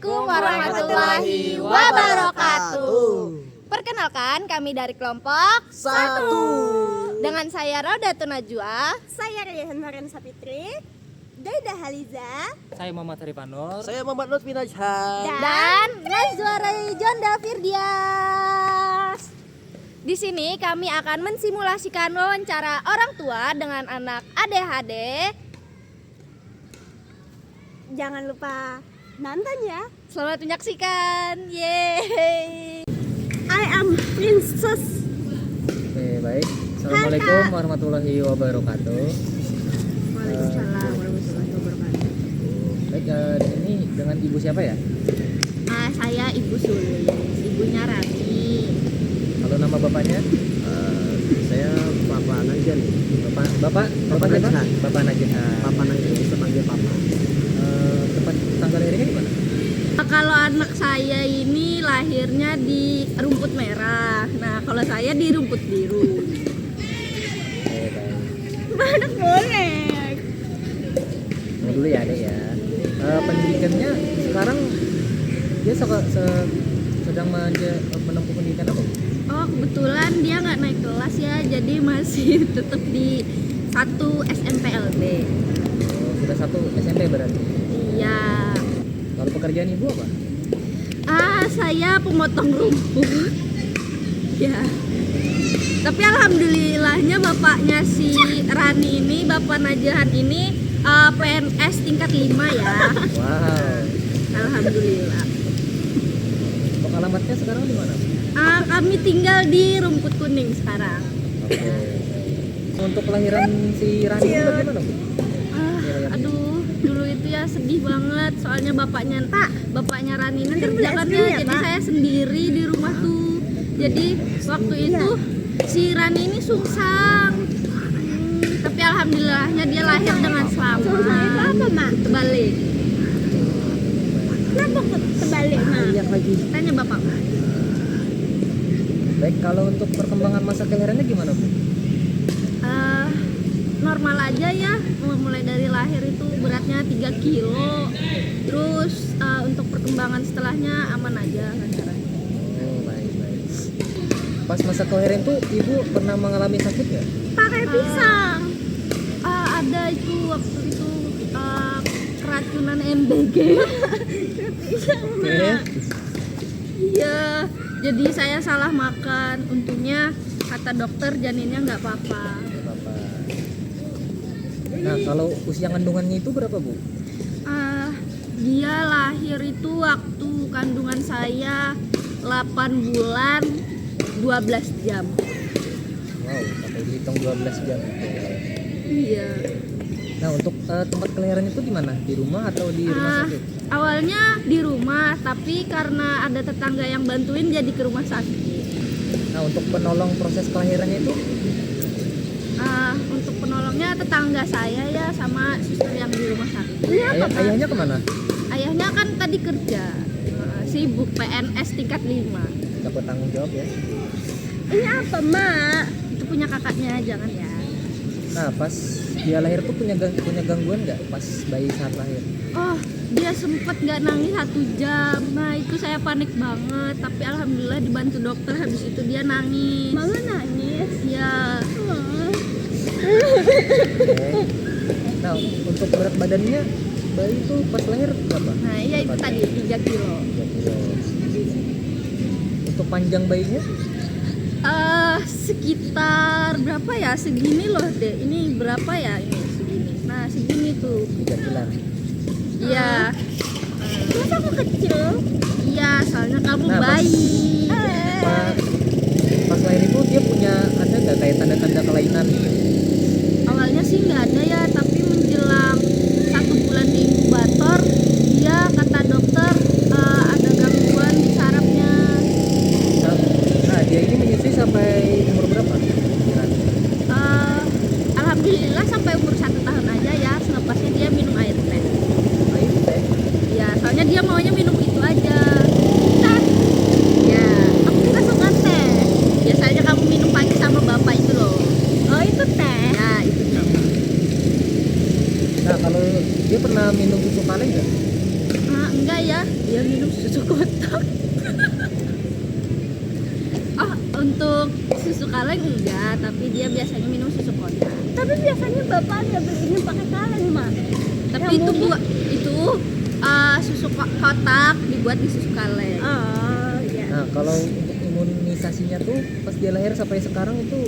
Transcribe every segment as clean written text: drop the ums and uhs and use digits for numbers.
Assalamualaikum warahmatullahi wabarakatuh. Perkenalkan, kami dari kelompok 1. dengan saya Rodatun Najwa. Saya Rayhan Marian Sapitri, Daida Haliza, Saya Muhammad Harifanur. Saya Muhammad Lutfi Najhan. Dan Najwa Jonda Firdias. Di sini kami akan mensimulasikan wawancara orang tua dengan anak ADHD. jangan lupa nonton ya. Selamat menyaksikan. Yeay. I am Princess. Oke, baik. Assalamualaikum warahmatullahi wabarakatuh. Waalaikumsalam warahmatullahi wabarakatuh. Baik, di sini dengan ibu siapa ya? Saya Ibu Sulis, ibunya Rani. Kalau nama bapaknya? Saya Papa Najhan. Bapak Najhan. siapa? Bapak Najhan. Papa Najhan bisa panggil Papa. Tempat tanggal lahirnya di mana? Kalau anak saya ini lahirnya di rumput merah. Nah, kalau saya di rumput biru. Oke, baik. Mana boleh? Nah, dulu ya, Adek ya. Pendidikannya sekarang dia sedang menempuh pendidikan apa? Oh, kebetulan dia nggak naik kelas ya, jadi masih tetap di 1 SMPLB. Oh, sudah 1 SMP berarti. Iya. Kalau pekerjaan ibu apa? Saya pemotong rumput. Ya. Tapi alhamdulillahnya bapaknya si Rani ini, Bapak Najahan ini PNS tingkat 5 ya. Wow. Alhamdulillah. Untuk alamatnya sekarang di mana? Kami tinggal di Rumput Kuning sekarang. Oke. Untuk kelahiran si Rani itu bagaimana, Bu? Aduh, dulu itu ya sedih banget. Soalnya bapaknya Rani ini Nanti kerja kan SD ya, ya, jadi Pak? saya sendiri di rumah tuh. Jadi waktu itu si Rani ini sungsang. Tapi alhamdulillahnya dia lahir dengan selamat. Sungsang itu apa, Mak? Terbalik. Kenapa kok terbalik, Mak? Yang lagi. Tanya bapak. Baik, kalau untuk perkembangan masa kelahirannya gimana, Bu? Normal aja ya, mulai dari lahir itu beratnya 3 kilo. Terus untuk perkembangan setelahnya aman aja lancarannya. Oh, baik. Pas masa kelahiran tuh ibu pernah mengalami sakit nggak? Pakai pisang. Ada itu waktu itu keracunan MBG. Oke. Iya, jadi saya salah makan. Untungnya kata dokter janinnya nggak apa-apa. Nggak apa-apa. Nah, kalau usia kandungannya itu berapa, Bu? Dia lahir itu waktu kandungan saya 8 bulan 12 jam. Wow, sampai dihitung 12 jam. Iya. Nah, untuk tempat kelahiran itu di mana? Di rumah atau di rumah sakit? Awalnya di rumah, tapi karena ada tetangga yang bantuin jadi ke rumah sakit. Nah, untuk penolong proses kelahirannya itu Untuk penolongnya tetangga saya ya, sama suster yang di rumah sakit. ayahnya kemana? Ayahnya kan tadi kerja, sibuk PNS tingkat 5. Nggak bertanggung jawab ya. Ini apa, Mak? Itu punya kakaknya, jangan ya. Nah, pas dia lahir tuh punya gangguan nggak pas bayi saat lahir? Oh, dia sempet nggak nangis 1 jam. Nah, itu saya panik banget. Tapi alhamdulillah dibantu dokter. Habis itu dia nangis. Mama nangis. Ya, Oke. Nah, untuk berat badannya bayi itu pas lahir berapa? nah iya itu tadi 3 kilo. 3 kilo. Untuk panjang bayinya? Sekitar berapa ya? Segini loh deh. Ini berapa ya? Ini segini. Nah, segini tuh. 3 kilan. Iya. Masa aku kecil? Iya, soalnya kamu Nah, bayi. Pas lahir itu dia punya ada nggak kayak tanda-tanda kelainan gitu? Awalnya sih nggak ada ya, tapi menjelang 1 bulan di inkubator, dia kata dokter ada gangguan di sarafnya. Nah, dia ini menyusui sampai umur berapa? Alhamdulillah sampai umur 1 tahun aja ya, selepasnya dia minum air teh. Air teh. Ya, soalnya dia maunya minum itu aja. Nah, ya, kamu juga suka teh. Biasanya kamu minum pagi sama bapak itu loh. Oh, itu teh. Ya, itu teh. Nah, kalau dia pernah minum susu kaleng nggak? enggak ya, dia minum susu kotak. Oh, untuk susu kaleng enggak, tapi dia biasanya minum susu kotak. Tapi biasanya bapak ada belinya pakai kaleng, Mak. Tapi Yang itu mungkin- buat itu susu kotak dibuat di susu kaleng. Oh, iya. Nah, kalau untuk imunisasinya tuh pas dia lahir sampai sekarang itu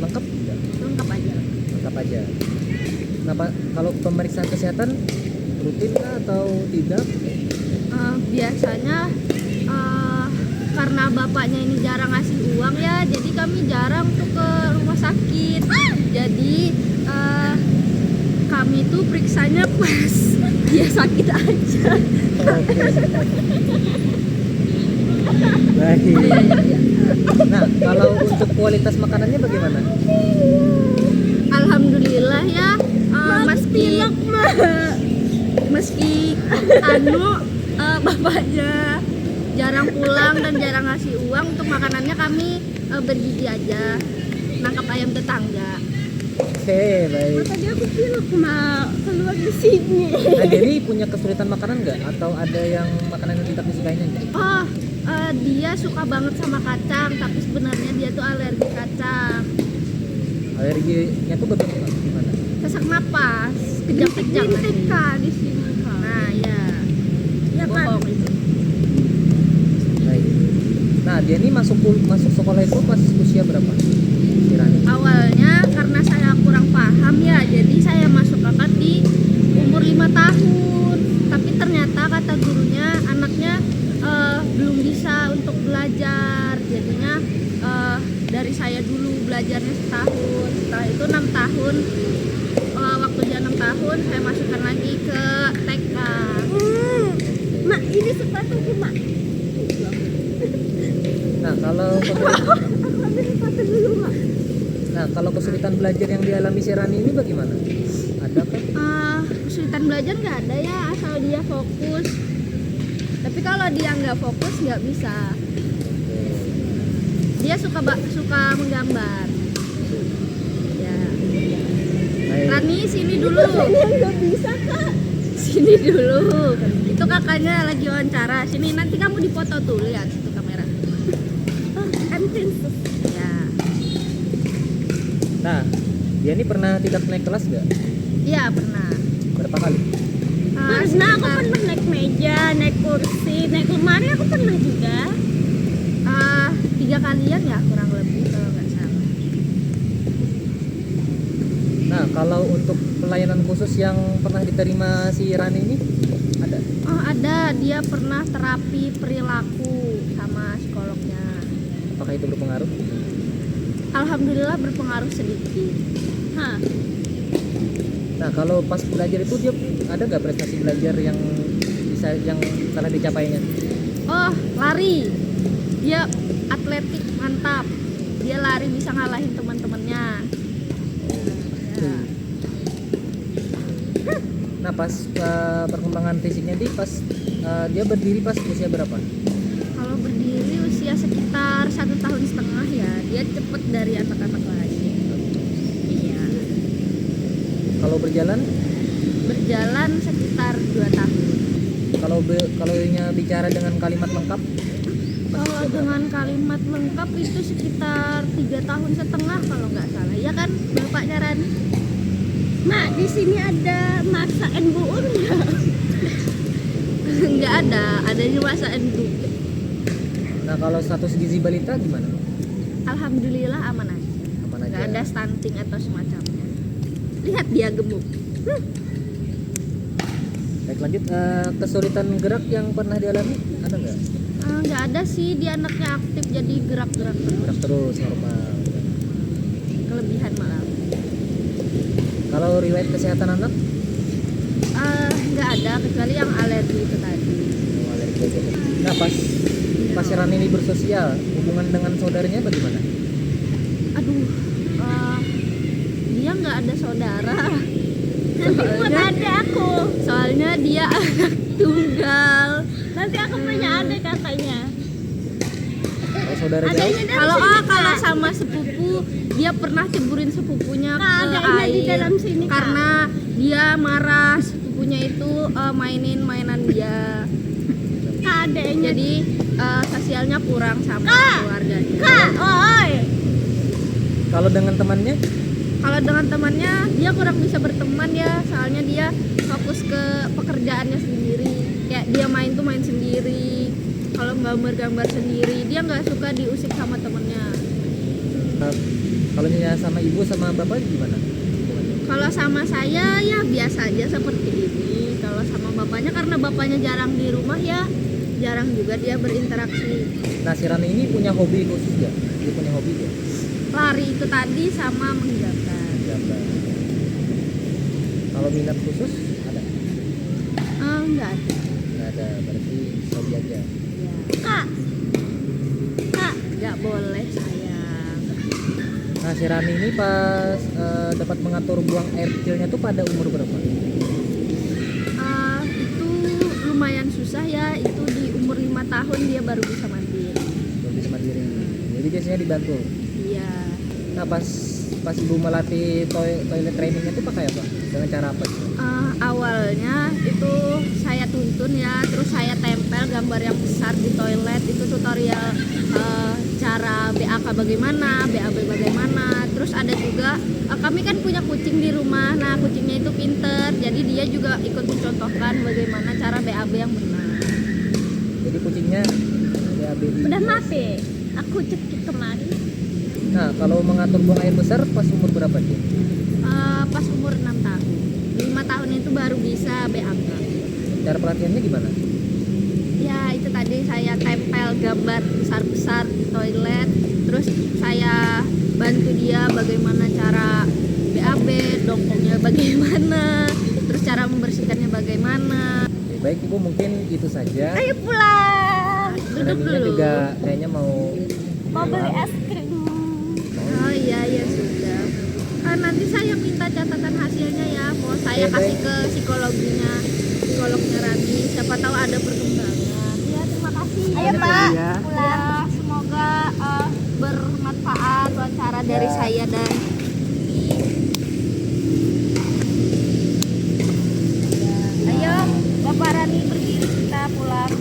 lengkap tidak? Lengkap aja. Lengkap aja. Nah, kalau pemeriksaan kesehatan rutin kah atau tidak? Biasanya karena bapaknya ini jarang ngasih uang ya, jadi kami jarang tuh ke rumah sakit. Jadi kami tuh periksanya pas dia sakit aja. Oke. Baik. Nah, kalau untuk kualitas makanannya bagaimana? Alhamdulillah ya, meski bapaknya jarang pulang dan jarang ngasih uang, untuk makanannya kami bergizi aja, nangkap ayam tetangga. Oke, baik. Tadi aku pilek, Mak, keluar di sini. Nah, Dewi punya kesulitan makanan nggak? Atau ada yang makanan yang tidak disukainya nggak? Oh, dia suka banget sama kacang, tapi sebenarnya dia tuh alergi kacang. Alerginya tuh bagaimana? Gimana? Sesak napas, kejang-kejang nanti. Di sini, Kak. Nah, ya. Ya kan? Bohong itu. Baik. Nah, dia ini masuk sekolah itu pas usia berapa? Kiranya. Awalnya karena saya kurang paham ya, jadi saya masuk kakak di umur 5 tahun. Tapi ternyata kata gurunya anaknya belum bisa untuk belajar. Jadinya dari saya dulu belajarnya setahun. Setelah itu 6 tahun. Waktu dia 6 tahun saya masukkan lagi ke TK. Mak, ini sepatuku, Mak. Nah, kalau Aku ambil sepatu dulu, Mak. nah, kalau kesulitan belajar yang dialami si Rani ini bagaimana? Ada kan? Kesulitan belajar nggak ada ya, asal dia fokus. Tapi kalau dia nggak fokus nggak bisa. Dia suka menggambar. Ya. Baik. Rani sini dulu. Ini yang nggak bisa, Kak. Sini dulu. Itu kakaknya lagi wawancara. Sini nanti kamu dipoto tuh, lihat itu kamera. I'm princess. Ya. Nah, dia ini pernah tidak naik kelas nggak? Iya pernah. Berapa kali? Pernah, aku Sekitar, pernah naik meja, naik kursi, naik lemari, aku pernah juga. 3 kalian ya kurang lebih kalau nggak salah. Nah, kalau untuk pelayanan khusus yang pernah diterima si Rani ini ada? Oh ada, dia pernah terapi perilaku sama psikolognya. Apakah itu berpengaruh? Alhamdulillah berpengaruh sedikit. Hah. Nah, kalau pas belajar itu dia ada nggak prestasi belajar yang telah dicapainya? Oh lari, dia atletik mantap. Dia lari bisa ngalahin teman-temannya. Ya. Nah, pas perkembangan fisiknya dia berdiri pas usia berapa? Kalau berdiri usia sekitar 1,5 tahun ya, dia cepet dari anak-anak lain. Iya. Kalau berjalan? Berjalan sekitar 2 tahun. Kalau bicara dengan kalimat lengkap? Kalau dengan kalimat lengkap itu sekitar 3,5 tahun kalau nggak salah. Ya kan, bapaknya Rani? Mak, di sini ada masa NBUR nggak? Nggak ada, adanya masa enduk. Nah, kalau status gizi balita gimana? Alhamdulillah aman aja. Aman aja. Nggak ada stunting atau semacamnya. Lihat dia gemuk. Baik, lanjut. Kesulitan gerak yang pernah dialami ada nggak? Nggak ada sih, dia anaknya aktif jadi gerak-gerak terus. Gerak terus normal. Kelebihan maaf. Kalau riwayat kesehatan anak? Nggak ada kecuali yang alergi itu tadi. Alergi aja. Nah, pas Rani ini bersosial, hubungan dengan saudaranya bagaimana? Aduh, dia nggak ada saudara. Nanti buat ada aku. Soalnya dia anak tunggal. Nanti aku punya adik katanya. Kalau saudara jauh? Adanya dari Kalau sini, kalau Kak. sama sepupu, dia pernah ceburin sepupunya Kak, ke adanya di air dalam sini, Kak. karena dia marah. Sepupunya ibunya itu mainin mainan dia. Kak adeknya. Jadi sosialnya kurang sama keluarganya. Kak, oi. Kalau dengan temannya? Kalau dengan temannya dia kurang bisa berteman ya, soalnya dia fokus ke pekerjaannya sendiri. Kayak dia main tuh main sendiri. Kalau gambar sendiri, dia nggak suka diusik sama temennya. Kalau Nya sama ibu sama bapak gimana? Kalau sama saya ya biasa aja seperti ini. Kalau sama bapaknya karena bapaknya jarang di rumah ya, jarang juga dia berinteraksi. Nah, si Rani ini punya hobi khusus ya? Dia punya hobi ya? Lari itu tadi sama menggambar. Gambar. Kalau minat khusus ada? Enggak ada. Nggak ada, berarti hobi aja. Ya. Kak. Kak, Nggak boleh sayang. Nah, si Rani ini pas dapat mengatur buang air kecilnya tuh pada umur berapa? Itu lumayan susah ya. Itu di umur 5 tahun dia baru bisa mandi. Belum bisa mandiri. Jadi biasanya dibantu. Iya. Nah, pas ibu melatih toilet trainingnya tuh pakai apa? Dengan cara apa? Awalnya itu saya tuntun ya, terus saya tempel gambar yang besar di toilet. Itu tutorial cara BAK bagaimana, BAB bagaimana. Terus ada juga kami kan punya kucing di rumah. Nah, kucingnya itu pinter, jadi dia juga ikut mencontohkan bagaimana cara BAB yang benar. Jadi kucingnya BAB. udah mati. Aku cekik kemarin. Nah, kalau mengatur buang air besar pas umur berapa dia? Pas umur 6 tahun. 5 tahun itu baru bisa BAK. Cara pelatihannya gimana? Ya itu tadi saya tempel gambar besar-besar di toilet. Terus saya bantu dia bagaimana cara BAB, dongkongnya bagaimana, terus cara membersihkannya bagaimana. Oke, baik Ibu, mungkin itu saja. Ayo pulang. Duduk Naninya dulu. juga kayaknya mau Mau beli pulang. es krim. Oh iya ya sudah. Nanti saya minta catatan hasilnya ya. Mau saya Oke, kasih baik. ke psikolognya Rani. Siapa tahu ada perkembangan. Ya terima kasih. Ayo, Ya, Mak. ya. Ya, semoga bermanfaat wawancara dari Ya. saya dan ya. Ayo Bapak Rani berdiri, kita pulang.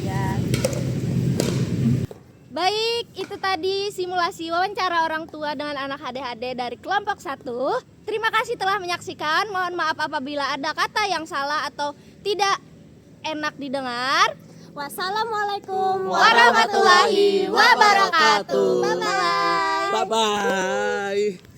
Ya. Baik, itu tadi simulasi wawancara orang tua dengan anak ADHD dari kelompok 1. Terima kasih telah menyaksikan. Mohon maaf apabila ada kata yang salah atau tidak enak didengar. Wassalamualaikum Warahmatullahi wabarakatuh. Bye-bye. Bye bye.